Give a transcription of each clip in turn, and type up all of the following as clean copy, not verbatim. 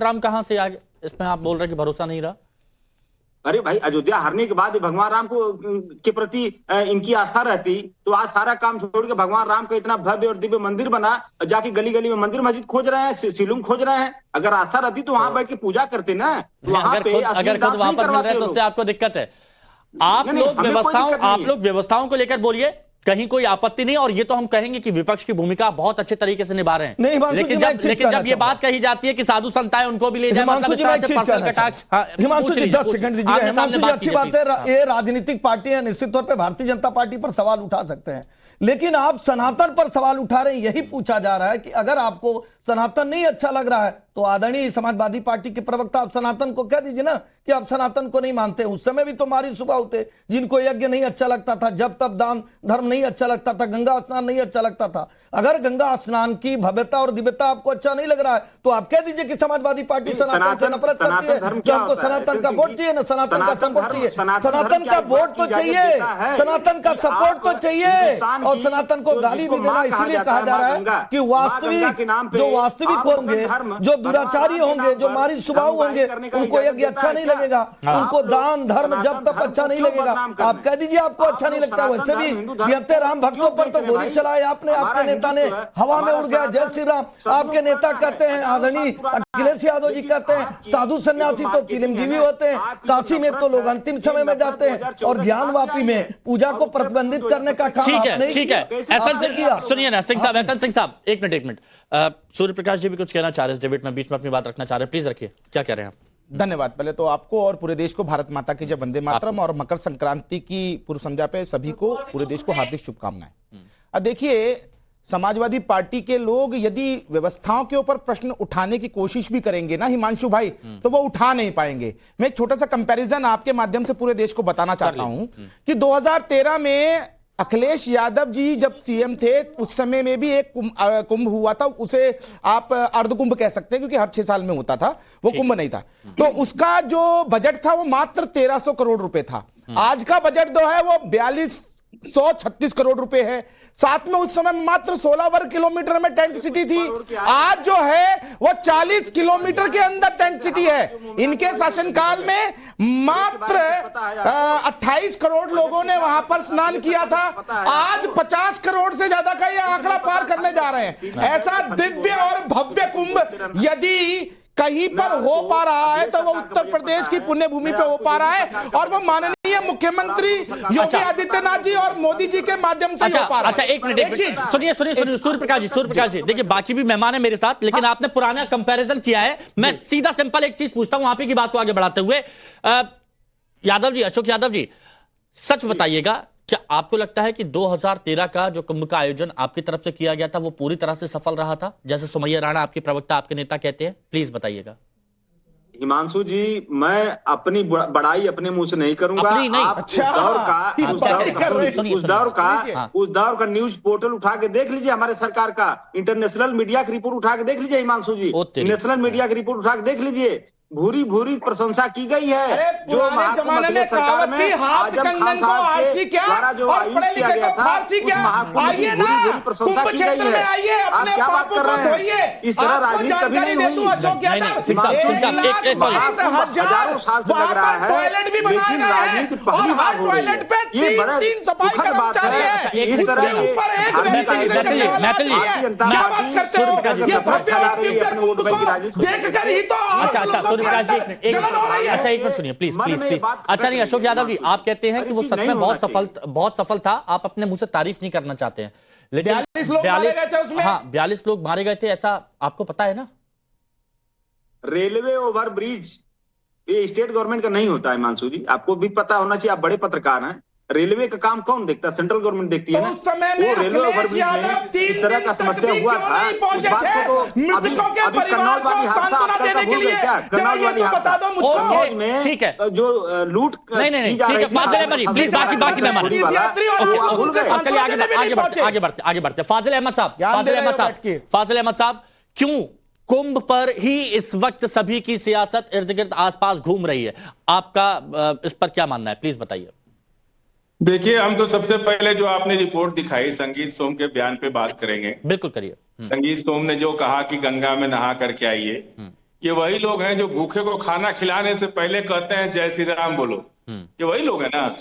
राम कहां से आगे, इसमें आप बोल रहे हैं कि भरोसा नहीं रहा? अरे भाई, अयोध्या हारने के बाद भगवान राम को के प्रति इनकी आस्था रहती तो आज सारा काम छोड़ के भगवान राम का इतना भव्य और दिव्य मंदिर बना, जाके गली गली में मंदिर मस्जिद खोज रहे हैं, शिवलिंग खोज रहे हैं। अगर आस्था रहती तो वहां बैठ के पूजा करते ना। तो वहां पे अगर खुद वहां पर मिल रहे हैं तो उससे आपको दिक्कत है। आप लोग व्यवस्थाओं को लेकर बोलिए, कहीं कोई आपत्ति नहीं, और ये तो हम कहेंगे कि विपक्ष की भूमिका बहुत अच्छे तरीके से निभा रहे हैं। लेकिन जब ये बात कही जाती है कि साधु संत आए उनको भी ले जाए, हिमांशु जी 10 सेकंड दीजिए। हिमांशु जी, अच्छी बात है, ये राजनीतिक पार्टियां निश्चित तौर पे भारतीय जनता पार्टी पर सवाल उठा सकते हैं, लेकिन आप सनातन पर सवाल उठा रहे हैं। यही पूछा जा रहा है कि अगर आपको सनातन नहीं अच्छा लग रहा है तो आदरणीय समाजवादी पार्टी के प्रवक्ता आप सनातन को कह दीजिए ना कि आप सनातन को नहीं मानते। उस समय भी तो मारी सुबह होते, जिनको यज्ञ नहीं अच्छा लगता था, जब तब दान धर्म नहीं अच्छा लगता था, गंगा स्नान नहीं अच्छा लगता था। अगर गंगा स्नान की भव्यता और दिव्यता आपको अच्छा नहीं लग रहा है तो आप कह दीजिए कि समाजवादी पार्टी सनातन से नफरत करती है, तो हमको सनातन का वोट चाहिए ना, सनातन का सपोर्ट चाहिए। सनातन का वोट तो चाहिए, सनातन का सपोर्ट तो चाहिए, और सनातन को गाली भी देना इसलिए कहा जा रहा है कि वास्तविक होंगे, जो दुराचारी होंगे, जो मारी सुबाहु होंगे, उनको यज्ञ अच्छा नहीं लगेगा, उनको दान धर्म जब तक अच्छा नहीं लगेगा। आप कह दीजिए आपको अच्छा नहीं लगता। वैसे भी निहत्थे राम भक्तों पर तो गोली चलाई आपने, आपके नेता ने हवा में उड़ गया जय श्री राम। आपके नेता कहते हैं, आदरणीय अखिलेश यादव जी कहते हैं, साधु सन्यासी तो चिरंजीवी होते हैं, काशी में तो लोग अंतिम समय में जाते हैं, और ज्ञान वापी में पूजा को प्रतिबंधित करने का काम आपने किया। सुनिए ना सिंह साहब, एहसन सिंह साहब, एक मिनट। सूर्य प्रकाश जी भी कुछ कहना चाह रहे हैं इस डिबेट में, बीच में अपनी बात रखना चाह रहे हैं, प्लीज रखिए, क्या कह रहे हैं आप? धन्यवाद। पहले तो आपको और पूरे देश को भारत माता की जय, वंदे मातरम, और मकर संक्रांति की पूर्व संध्या पे सभी को, पूरे देश को हार्दिक शुभकामनाएं। अब देखिए, समाजवादी पार्टी के लोग यदि व्यवस्थाओं के ऊपर प्रश्न उठाने की कोशिश भी करेंगे ना हिमांशु भाई, तो वो उठा नहीं पाएंगे। मैं एक छोटा सा कंपैरिजन आपके माध्यम से पूरे देश को बताना चाहता हूं कि 2013 में अखिलेश यादव जी जब सीएम थे, उस समय में भी एक कुंभ हुआ था, उसे आप अर्धकुंभ कह सकते हैं क्योंकि हर 6 साल में होता था, वो कुंभ नहीं था। तो उसका जो बजट था वो मात्र 1300 करोड़ रुपए था। आज का बजट जो है वो 4236 करोड़ रुपए है। साथ में उस समय मात्र 16 वर्ग किलोमीटर में टेंट सिटी थी, आज जो है वो 40 किलोमीटर के अंदर टेंट सिटी है। इनके शासनकाल में मात्र 28 करोड़ लोगों ने वहां पर स्नान किया था, आज 50 करोड़ से ज्यादा का ये आंकड़ा पार करने जा रहे हैं। ऐसा दिव्य और भव्य कुंभ यदि कहीं पर हो पा रहा है तो वो उत्तर प्रदेश की पुण्य भूमि पे हो पा रहा है, और वो माननीय मुख्यमंत्री योगी आदित्यनाथ जी और मोदी जी के माध्यम से हो पा रहा है। अच्छा, एक मिनट सुनिए सूर्य प्रकाश जी, देखिए बाकी भी मेहमान है मेरे साथ, लेकिन आपने पुराना कंपैरिजन किया है। मैं सीधा सिंपल एक चीज पूछता हूं वहां पे की बात को आगे बढ़ाते हुए, यादव जी, अशोक यादव जी, सच बताइएगा, क्या आपको लगता है कि 2013 का जो कुंभ का आयोजन आपकी तरफ से किया गया था वो पूरी तरह से सफल रहा था, जैसे सुमैया राणा आपके प्रवक्ता, आपके नेता कहते हैं? प्लीज बताइएगा। हिमांशु जी, मैं अपनी बड़ाई अपने मुंह से नहीं करूंगा। आप उस दौर का न्यूज पोर्टल उठा के देख लीजिए, हमारे सरकार का इंटरनेशनल मीडिया की रिपोर्ट उठा के देख लीजिए हिमांशु जी, नेशनल मीडिया की रिपोर्ट उठा के देख लीजिए, भूरी भूरी प्रशंसा की गई है। जो जमाने में कहावत थी, हाथ कंगन को आरसी क्या और पढ़े लिखे को फारसी क्या। आइए ना कुंभ क्षेत्र में आइए, अपने पापों को धोइए। इस तरह राजनीति कभी नहीं हुई। अशोक यादव टॉयलेट भी बनाया है, और हर टॉयलेट पे 3 सफाई कर्मचारी है, उसके ऊपर एक देखकर ही तो अच्छा एक मिनट सुनिए प्लीज। अच्छा नहीं, अशोक यादव जी, आप कहते हैं कि वो सच में बहुत सफल था, आप अपने मुंह से तारीफ नहीं करना चाहते हैं, लेकिन 42 लोग मारे गए थे, ऐसा आपको पता है ना? रेलवे ओवर ब्रिज ये स्टेट गवर्नमेंट का नहीं होता है हिमांशु जी, आपको भी पता होना चाहिए, आप बड़े पत्रकार हैं। रेलवे का काम कौन देखता है? सेंट्रल गवर्नमेंट देखती है ना। वो रेलवे ओवरब्रिज में इस तरह का समस्या हुआ था, उस बात को तो अभी कन्नौज वाली हादसा आपका भूल गए क्या? कन्नौज वाली हादसा में ठीक है, जो लूट नहीं ठीक है, फाजिल अहमद जी प्लीज, बाकी भूल गए। चलिए आगे बढ़ते। फाजिल अहमद साहब, क्यों कुंभ पर ही इस वक्त सभी की सियासत इर्द गिर्द आसपास घूम रही है? आपका इस पर क्या मानना है, प्लीज बताइए। देखिए, हम तो सबसे पहले जो आपने रिपोर्ट दिखाई संगीत सोम के बयान पे बात करेंगे। बिल्कुल करिए। संगीत सोम ने जो कहा कि गंगा में नहा करके आइए, ये वही लोग हैं जो भूखे को खाना खिलाने से पहले कहते हैं जय श्री राम बोलो। ये वही लोग हैं ना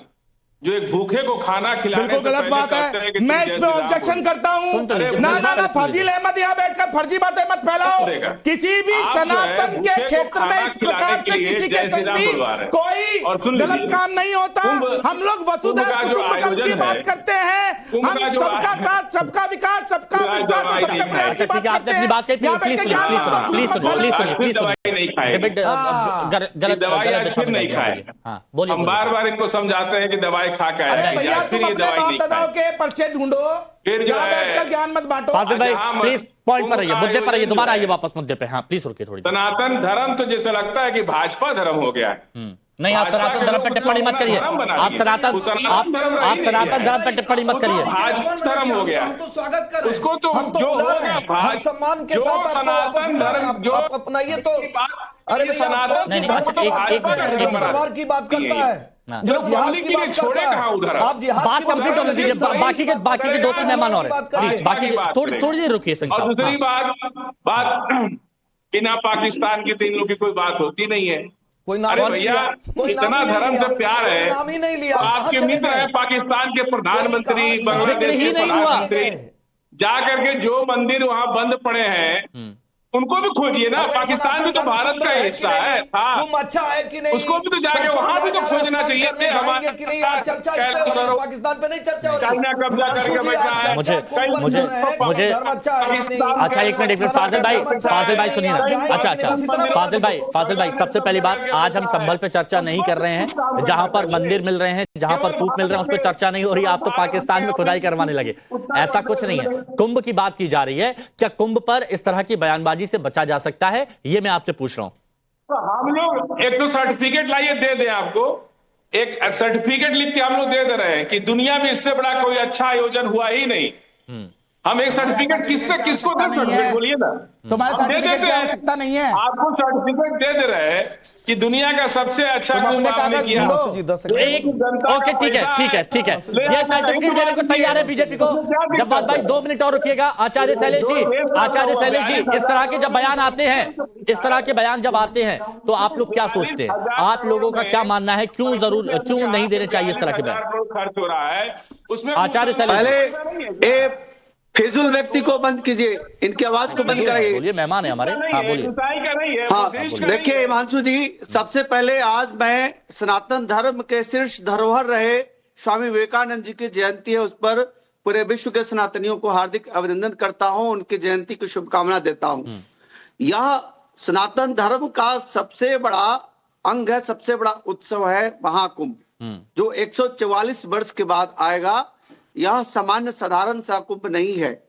जो एक भूखे को खाना खिलाने बिल्कुल से गलत पहले बात कहते हैं है। कि मैं जय इस श्री पे राम ऑब्जेक्शन बोलो। करता हूं। सुन तो लीजिए, ना सुन तो फाजिल अहमद यहाँ बैठकर फर्जी बातें मत फैलाओ। सुनेगा। किसी भी आप जो है सनातन के भूखे को क्षेत्र में खाना इस प्रकार खिलाने से के लिए किसी के जय श्री राम संग भी बुलवा रहे हैं। कोई और सुन गलत लीजिए, काम नहीं होता। हम लोग वसुधैव का जो कुटुंबकम की आयोजन बात है, करते हैं। कुंभ हम का जो सबका आयोजन- साथ, सबका विकास, सबका जो विश्वास और दवाई सबके नहीं प्रयास खाई। की ठीक बात है, आपने करते अपनी हैं। बात कही, यहाँ प्लीज बैठ के सुनिए, ज्ञान प्लीज मत सुनिए, प्लीज मत सुनिए, प्लीज फैलाओ। सुनिए, प्लीज सुनिए। दवाई नहीं खाएंगे। डिबेट गलत ये दवाई गलत आज दिशा फिर में नहीं जा रही है। खाए। हाँ, बोलिए हम बोलिए। बार बार इनको समझाते हैं कि दवाई खा के अरे आए भैया हैं, तुम फिर ये अपने दवाई बाप नहीं दादाओं खाए। के पर्चे ढूंढो। फिर जो यहाँ है- बैठकर ज्ञान मत बांटो। फाजिल भाई जहाँ प्लीज पॉइंट पर रहिए, कुंभ का मुद्दे पर रहिए, आयोजन दोबारा जो आइए है, वापस मुद्दे पे। हाँ प्लीज रुकिए थोड़ी देर। सनातन धर्म तो जैसे लगता है कि भाजपा धर्म हो गया है। नहीं, आप भाजपा सनातन के धर्म लोग पे टिप्पणी मत करिए। धर्म बना आप दिए। सनातन वो सनातन धर्म रह आप ही नहीं सनातन गया धर्म पे टिप्पणी मत करिए। भाजपा धर्म हो गया। हम तो स्वागत कर रहे हैं। उसको तो हम तो जो बुला हो रहे हैं। गया, हम सम्मान के जो साथ आपको सनातन वापस बुला रहे हैं। धर्म जो आप अपनाइए तो। अरे भैया, सनातन कौन सी नहीं, धर्म अच्छा, की एक- बात एक करता है? मिनट, जो एक मिनट। तलवार की बात करता है, हाँ। जो जो जिहाद पब्लिक की के लिए बात छोड़े करता कहाँ है। उधर? आप जिहाद बात की बात कंप्लीट कर होने रहे दीजिए। हैं। बाकी के दो तीन मेहमान और हैं। बात करें। प्लीज बाकी बात थोड़ी करें। थोड़ी देर रुकिए सिंह और साहब। दूसरी हाँ। बात कि ना पाकिस्तान के तीन लोग की कोई बात होती नहीं है। कोई नाम अरे नहीं भैया, लिया। कोई नाम इतना ही नहीं धर्म लिया। से प्यार कोई है। नाम ही नहीं लिया। आपके कहाँ चले मित्र गए? हैं पाकिस्तान के प्रधानमंत्री, कोई कहाँ- बांग्लादेश जिक्र ही के नहीं हुआ। प्रधानमंत्री, जा करके जो मंदिर वहां बंद पड़े हैं उनको भी खोजिए ना। अरे पाकिस्तान भी तो सनातन भारत सुंदर का है कि हिस्सा नहीं? है था। तुम अच्छा है कि नहीं? उसको भी तो जाके सबको वहां भी तो बुलाया जा रहा है, खोजना स्नान चाहिए करने कि जाएंगे हमारा कि नहीं? आज चर्चा इस पे हो रही है, पाकिस्तान पे नहीं चर्चा हो रही। चाइना कब्जा करके बैठा है। मुझे धर्म अच्छा है कि नहीं? अच्छा एक मिनट फाजिल भाई सुनिए ना। अच्छा फाजिल भाई सबसे पहली बात, आज हम संभल पे चर्चा नहीं कर रहे हैं। जहां पर मंदिर मिल रहे हैं, जहां पर कूप मिल रहे हैं, उस पर चर्चा नहीं हो रही। आप तो पाकिस्तान में खुदाई करवाने लगे। ऐसा कुछ नहीं है। कुंभ की बात की जा रही है। क्या कुंभ पर इस तरह की बयानबाजी से बचा जा सकता है, ये मैं आपसे पूछ रहा हूं। तो हम लोग एक तो सर्टिफिकेट लाइए, दे दें आपको। एक सर्टिफिकेट लिख के हम लोग दे रहे हैं कि दुनिया में इससे बड़ा कोई अच्छा आयोजन हुआ ही नहीं। हम एक सर्टिफिकेट किसको दे सकते हैं बोलिए ना। तुम्हारे हम दे सर्टिफिकेट देते की हैं। आवश्यकता नहीं है। आपको सर्टिफिकेट दे दे रहे हैं कि दुनिया का सबसे अच्छा तुम कुंभ अपने आपने कागज किया। ढूंढो। जी, 10 तो एक ओके ठीक है ये सर्टिफिकेट देने को तैयार है बीजेपी को। जवाद भाई 2 मिनट और रुकिएगा। आचार्य शैलेश जी इस तरह के जब बयान आते हैं, इस तरह के बयान जब आते हैं तो आप लोग क्या सोचते हैं? आप लोगों का क्या मानना है? क्यों नहीं देने चाहिए इस तरह के बयान? खर्च हो रहा है उसमें। आचार्य शैलेश पहले ये फिजूल व्यक्ति को बंद कीजिए, इनकी आवाज को बंद कराइए। बोलिए, मेहमान है हमारे। हाँ बोलिए। हाँ देखिए हिमांशु जी, सबसे पहले आज मैं सनातन धर्म के शीर्ष धरोहर रहे स्वामी विवेकानंद जी की जयंती है, उस पर पूरे विश्व के सनातनियों को हार्दिक अभिनंदन करता हूं, उनकी जयंती की शुभकामना देता हूं। यह सनातन धर्म का सबसे बड़ा अंग है, सबसे बड़ा उत्सव है महाकुंभ, जो 144 वर्ष के बाद आएगा। यह सामान्य साधारण सा कुंभ नहीं है।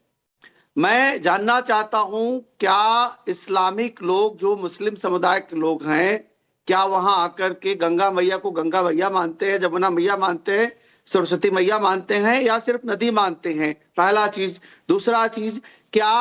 मैं जानना चाहता हूं, क्या इस्लामिक लोग जो मुस्लिम समुदाय के लोग हैं, क्या वहां आकर के गंगा मैया को गंगा मैया मानते हैं, जमुना मैया मानते हैं, सरस्वती मैया मानते हैं, या सिर्फ नदी मानते हैं? पहला चीज। दूसरा चीज, क्या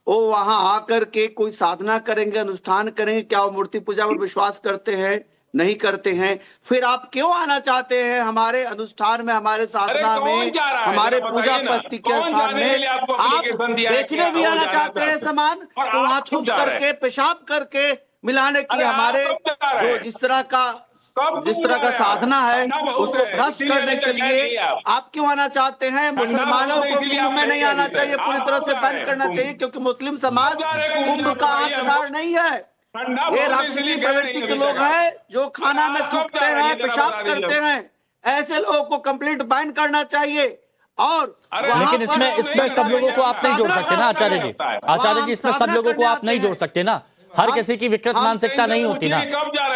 वो वहां आकर के कोई साधना करेंगे, अनुष्ठान करेंगे? क्या वो मूर्ति पूजा पर विश्वास करते हैं? नहीं करते हैं। फिर आप क्यों आना चाहते हैं हमारे अनुष्ठान में, हमारे साधना में, हमारे पूजा पत्ती के स्थान में? आप बेचने भी आना चाहते हैं सामान, तो वहां थूक करके पेशाब करके मिलाने के लिए हमारे जो जिस तरह का साधना है उसको भ्रष्ट करने के लिए आप क्यों आना चाहते हैं? मुसलमानों को कुंभ में नहीं आना चाहिए, पूरी तरह से बैन करना चाहिए, क्योंकि मुस्लिम समाज कुंभ का हकदार नहीं है। ये राक्षसी प्रवृत्ति के लोग हैं जो खाना में थूकते हैं, पेशाब करते हैं। ऐसे लोगों को कंप्लीट बैन करना चाहिए। और लेकिन इसमें सब लोगों को आप नहीं जोड़ सकते ना आचार्य जी, इसमें सब लोगों को आप नहीं जोड़ सकते ना। हर किसी की विकृत मानसिकता नहीं होती ना।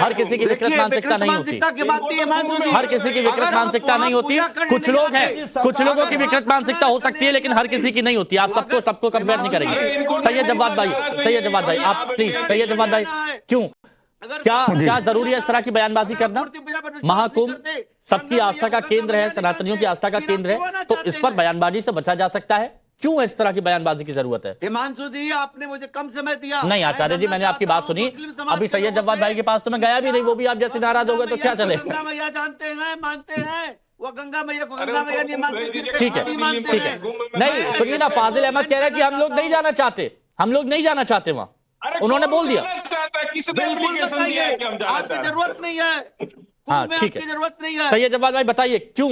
हर किसी की विकृत मानसिकता नहीं होती। हर किसी की विकृत मानसिकता नहीं होती। कुछ लोग हैं, कुछ लोगों की विकृत मानसिकता हो सकती है, लेकिन हर किसी की नहीं होती। आप सबको कंपेयर नहीं करेंगे। सैयद जवाद भाई आप प्लीज। सैयद जवाद भाई, क्यों क्या जरूरी है इस तरह की बयानबाजी करना? महाकुंभ सबकी आस्था का केंद्र है, सनातनियों की आस्था का केंद्र है, तो इस पर बयानबाजी से बचा जा सकता है। क्यों इस तरह की बयानबाजी की जरूरत है? हिमांशु जी, आपने मुझे कम समय दिया। नहीं आचार्य जी, मैंने आपकी बात सुनी। अभी सैयद जवाद भाई के पास तो मैं गया भी नहीं, वो भी आप जैसे नाराज हो गए तो क्या चले? गंगा मैया जानते हैं, मानते हैं, वो गंगा मैया को गंगा मैया नहीं मानते। ठीक है। नहीं सुनिए ना, फाजिल अहमद कह रहे हैं कि हम लोग नहीं जाना चाहते, वहां। उन्होंने बोल दिया सकता है? किसने बिल्कुल एप्लीकेशन दिया है कि हम बताइए, जाना आपकी चाहते हैं? जरूरत नहीं है, हाँ, कुंभ में ठीक आपकी है। जरूरत नहीं है। सही है जवाद भाई, बताइए क्यों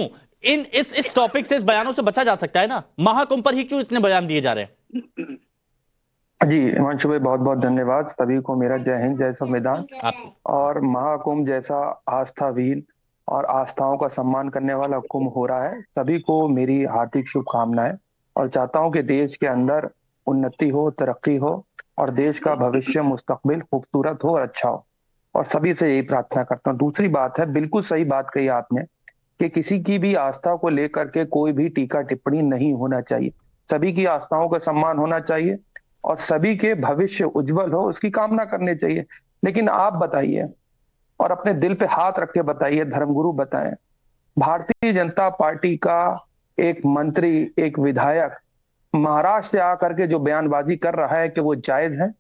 इस टॉपिक से, इस बयानों से बचा जा सकता है ना? महाकुंभ पर ही क्यों इतने बयान दिए जा रहे हैं? जी हिमांशु भाई, बहुत बहुत धन्यवाद। सभी को मेरा जय हिंद, जय संविधान। आपको और महाकुंभ जैसा आस्थाहीन और आस्थाओं का सम्मान करने वाला कुंभ हो रहा है, सभी को मेरी हार्दिक शुभकामनाएं, और चाहता हूं कि देश के अंदर उन्नति हो, तरक्की हो, और देश का भविष्य मुस्तकबिल खूबसूरत हो और अच्छा हो, और सभी से यही प्रार्थना करता हूँ। दूसरी बात है, बिल्कुल सही बात कही आपने कि किसी की भी आस्था को लेकर के कोई भी टीका टिप्पणी नहीं होना चाहिए। सभी की आस्थाओं का सम्मान होना चाहिए और सभी के भविष्य उज्जवल हो उसकी कामना करनी चाहिए। लेकिन आप बताइए, और अपने दिल पे हाथ रख के बताइए, धर्मगुरु बताएं, भारतीय जनता पार्टी का एक मंत्री, एक विधायक महाराष्ट्र से आकर के जो बयानबाजी कर रहा है कि वो जायज है?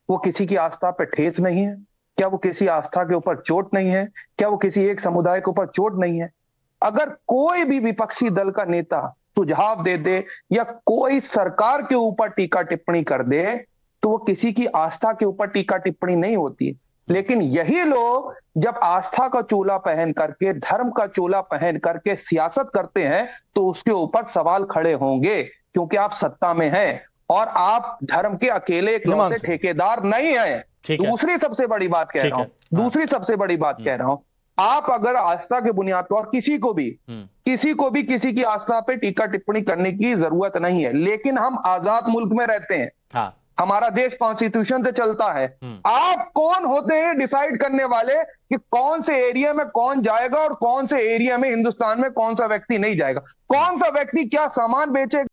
वो किसी की आस्था पे ठेस नहीं है क्या? वो किसी आस्था के ऊपर चोट नहीं है क्या? वो किसी एक समुदाय के ऊपर चोट नहीं है? अगर कोई भी विपक्षी दल का नेता सुझाव दे दे या कोई सरकार के ऊपर टीका टिप्पणी कर दे तो वो किसी की आस्था के ऊपर टीका टिप्पणी नहीं होती। लेकिन यही लोग जब आस्था का चोला पहन करके, धर्म का चोला पहन करके सियासत करते हैं तो उसके ऊपर सवाल खड़े होंगे, क्योंकि आप सत्ता में हैं और आप धर्म के अकेले इकलौते ठेकेदार नहीं है। दूसरी सबसे बड़ी बात कह रहा हूं, दूसरी सबसे बड़ी बात कह रहा हूं, आप अगर आस्था के बुनियाद पर, और किसी को भी किसी की आस्था पे टीका टिप्पणी करने की जरूरत नहीं है, लेकिन हम आजाद मुल्क में रहते हैं। हाँ। हमारा देश कॉन्स्टिट्यूशन से चलता है। आप कौन होते हैं डिसाइड करने वाले कि कौन से एरिया में कौन जाएगा और कौन से एरिया में हिंदुस्तान में कौन सा व्यक्ति नहीं जाएगा? कौन सा व्यक्ति क्या सामान बेचेगा